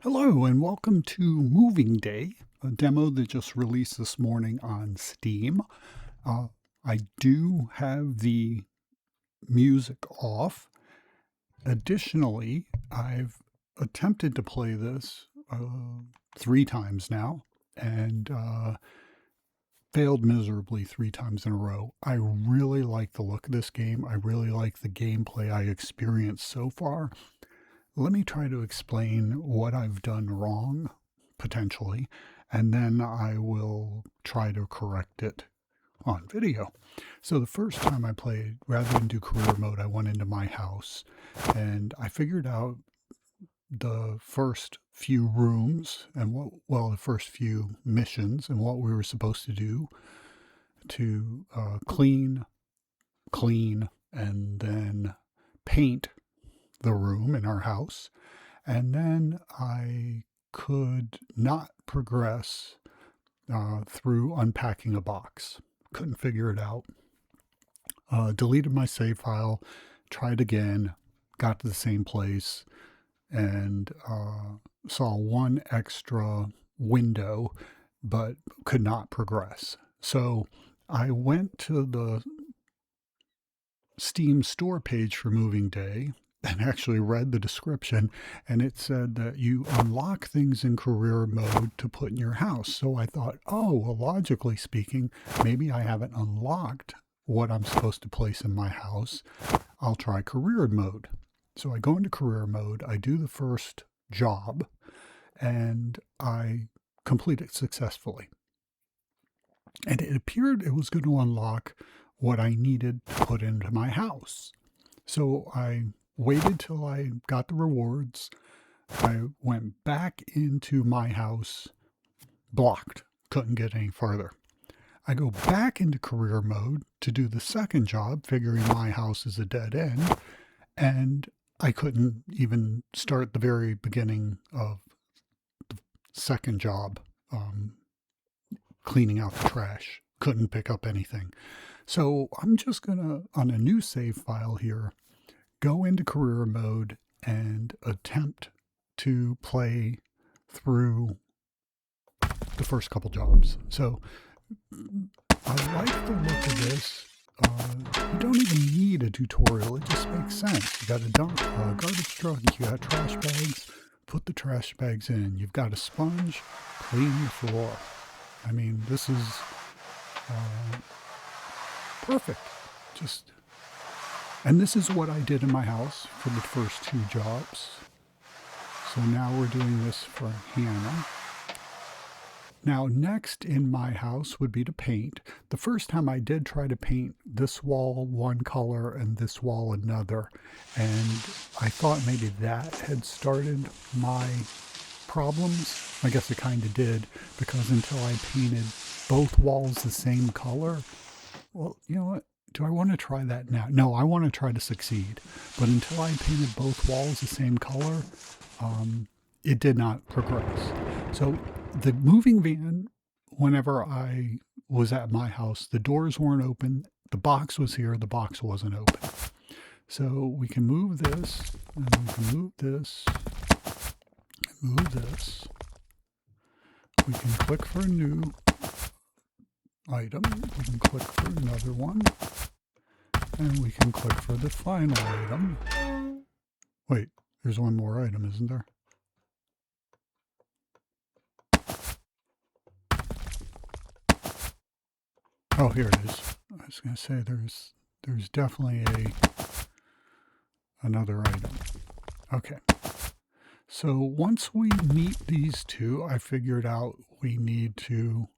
Hello and welcome to Moving Day, a demo that just released this morning on Steam. Uh, I do have the music off. Additionally, I've attempted to play this 3 times now and failed miserably 3 times in a row. I really like the look of this game. I really like the gameplay I experienced so far. Let me try to explain what I've done wrong, potentially, and then I will try to correct it on video. So the first time I played, rather than do career mode, I went into my house and I figured out the first few rooms and the first few missions and what we were supposed to do to clean, and then paint the room in our house. And then I could not progress through unpacking a box. Couldn't figure it out. Deleted my save file, tried again, got to the same place, and saw one extra window, but could not progress. So I went to the Steam store page for Moving Day and actually read the description, and it said that you unlock things in career mode to put in your house. So I thought, oh, well, logically speaking, maybe I haven't unlocked what I'm supposed to place in my house. I'll try career mode. So I go into career mode, I do the first job, and I complete it successfully. And it appeared it was going to unlock what I needed to put into my house. So I waited till I got the rewards. I went back into my house, blocked, couldn't get any farther. I go back into career mode to do the second job, figuring my house is a dead end, and I couldn't even start the very beginning of the second job, cleaning out the trash. Couldn't pick up anything. So I'm just going to, on a new save file here, go into career mode and attempt to play through the first couple jobs. So I like the look of this. You don't even need a tutorial. It just makes sense. You got a garbage truck, you got trash bags, put the trash bags in. You've got a sponge, clean the floor. I mean, this is perfect. And this is what I did in my house for the first 2 jobs. So now we're doing this for Hannah. Now, next in my house would be to paint. The first time I did try to paint this wall one color and this wall another, and I thought maybe that had started my problems. I guess it kind of did, because until I painted both walls the same color, well, you know what? Do I want to try that now? No, I want to try to succeed. But until I painted both walls the same color, it did not progress. So the moving van, whenever I was at my house, the doors weren't open. The box was here. The box wasn't open. So we can move this, and we can move this, and move this. We can click for a new item. We can click for another one. And we can click for the final item. Wait, there's one more item, isn't there? Oh, here it is. I was going to say there's definitely another item. Okay. So once we meet these two, I figured out we need to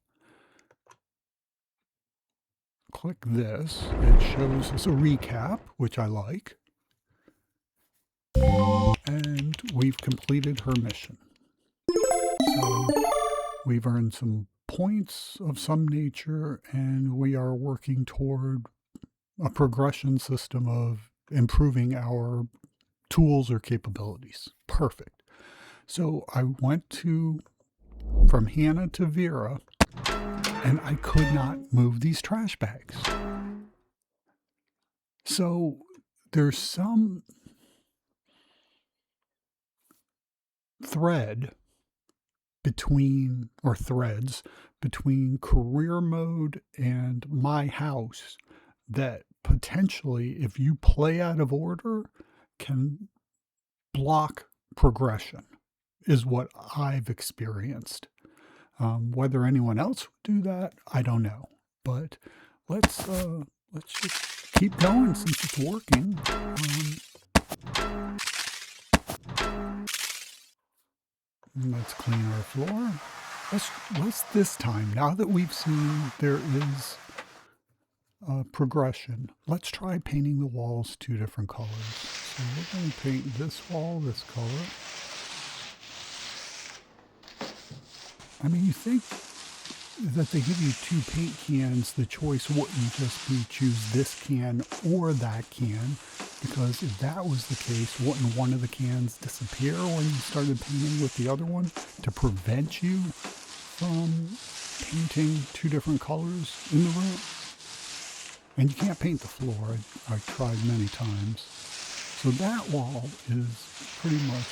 click this. It shows us a recap, which I like. And we've completed her mission. So we've earned some points of some nature, and we are working toward a progression system of improving our tools or capabilities. Perfect. So I went from Hannah to Vera, and I could not move these trash bags. So there's some thread between, or threads between career mode and my house that potentially, if you play out of order, can block progression, is what I've experienced. Whether anyone else would do that, I don't know. But let's just keep going since it's working. Let's clean our floor. Let's this time, now that we've seen there is progression, let's try painting the walls 2 different colors. So we're going to paint this wall this color. I mean, you think that they give you 2 paint cans, the choice wouldn't just be choose this can or that can, because if that was the case, wouldn't one of the cans disappear when you started painting with the other one to prevent you from painting 2 different colors in the room? And you can't paint the floor. I've tried many times. So that wall is pretty much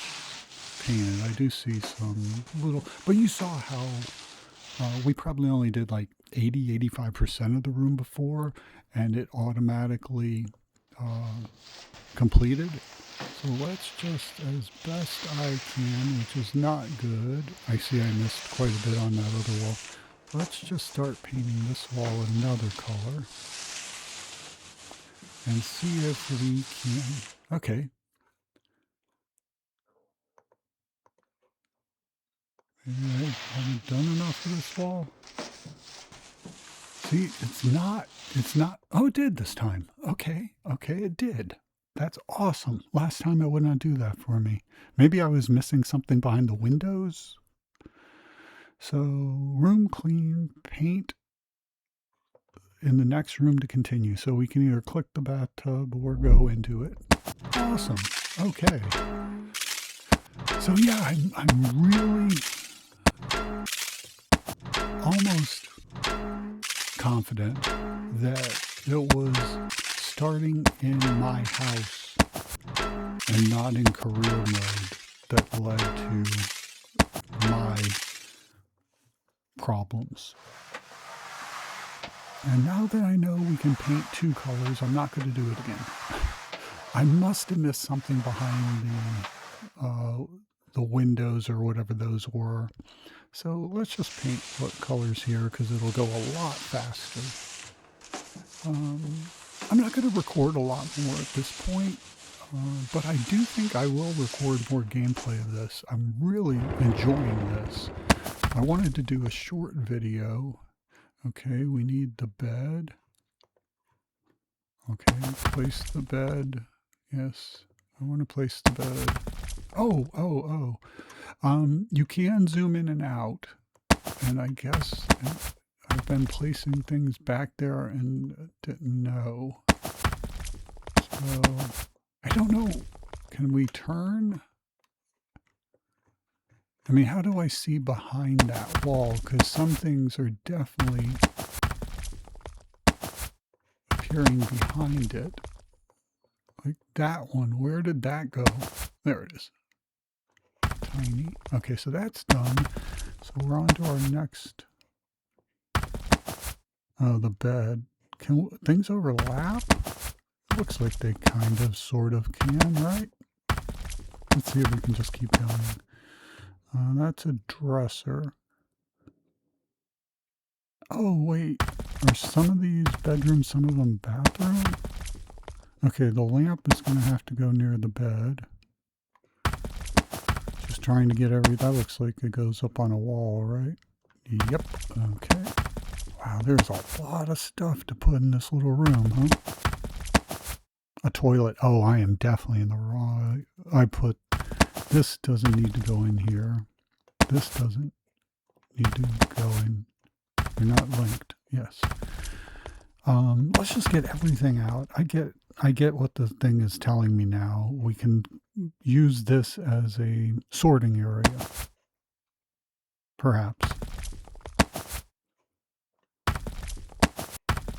painted. I do see some little, but you saw how we probably only did like 85% of the room before, and it automatically completed. So let's just, as best I can, which is not good. I see I missed quite a bit on that other wall. Let's just start painting this wall another color and see if we can. Okay. Maybe I haven't done enough of this wall. See, it's not, oh, it did this time. Okay, it did. That's awesome. Last time it would not do that for me. Maybe I was missing something behind the windows. So, room clean, paint in the next room to continue. So we can either click the bathtub or go into it. Awesome. Okay. So yeah, I'm really almost confident that it was starting in my house and not in career mode that led to my problems. And now that I know we can paint 2 colors, I'm not going to do it again. I must have missed something behind the windows or whatever those were. So let's just paint what colors here because it'll go a lot faster. I'm not going to record a lot more at this point, but I do think I will record more gameplay of this. I'm really enjoying this. I wanted to do a short video. Okay, we need the bed. Okay, place the bed. Yes, I want to place the bed. Oh. You can zoom in and out, and I guess I've been placing things back there and didn't know. So, I don't know. Can we turn? I mean, how do I see behind that wall? Because some things are definitely appearing behind it. Like that one. Where did that go? There it is. Tiny. Okay, so that's done. So we're on to our next. Oh, the bed. Can things overlap? Looks like they kind of, sort of can, right? Let's see if we can just keep going. That's a dresser. Oh, wait. Are some of these bedrooms, some of them bathroom? Okay, the lamp is going to have to go near the bed. Just trying to get that looks like it goes up on a wall, right? Yep. Okay. Wow, there's a lot of stuff to put in this little room, huh? A toilet. Oh, I am definitely in the wrong. This doesn't need to go in here. This doesn't need to go in. They're not linked. Yes. Let's just get everything out. I get what the thing is telling me now. We can use this as a sorting area. Perhaps.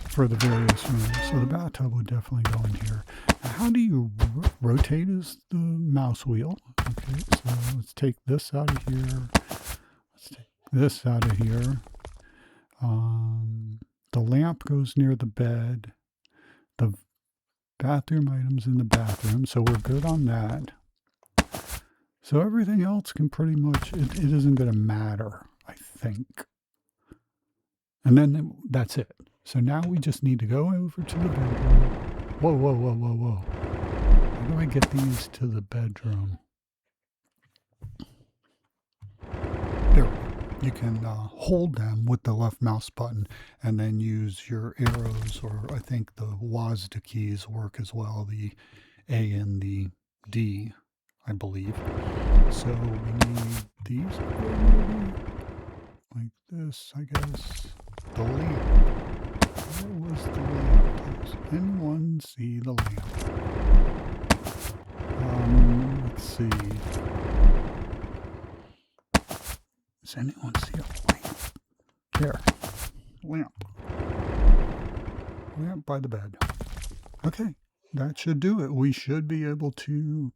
For the various rooms. So the bathtub would definitely go in here. How do you rotate is the mouse wheel. Okay, so let's take this out of here. Let's take this out of here. The lamp goes near the bed. The bathroom items in the bathroom, so we're good on that. So everything else can pretty much, it isn't going to matter, I think. And then that's it. So now we just need to go over to the bedroom. Whoa, whoa, whoa, whoa, whoa. How do I get these to the bedroom? There we go. You can hold them with the left mouse button and then use your arrows, or I think the WASD keys work as well, the A and the D, I believe. So we need these, maybe like this, I guess. The lamp. Where was the lamp? Does anyone see the lamp? Let's see. Does anyone see a lamp? There. Lamp. Lamp by the bed. Okay, that should do it. We should be able to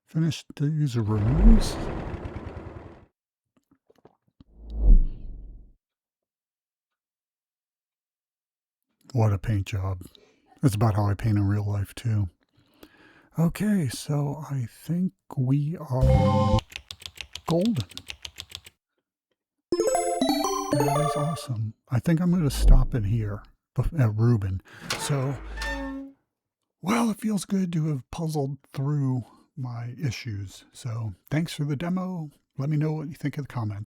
finish these rooms. What a paint job. That's about how I paint in real life too. Okay, so I think we are golden. That is awesome. I think I'm going to stop it here at Reuben. So, well, it feels good to have puzzled through my issues. So thanks for the demo. Let me know what you think in the comments.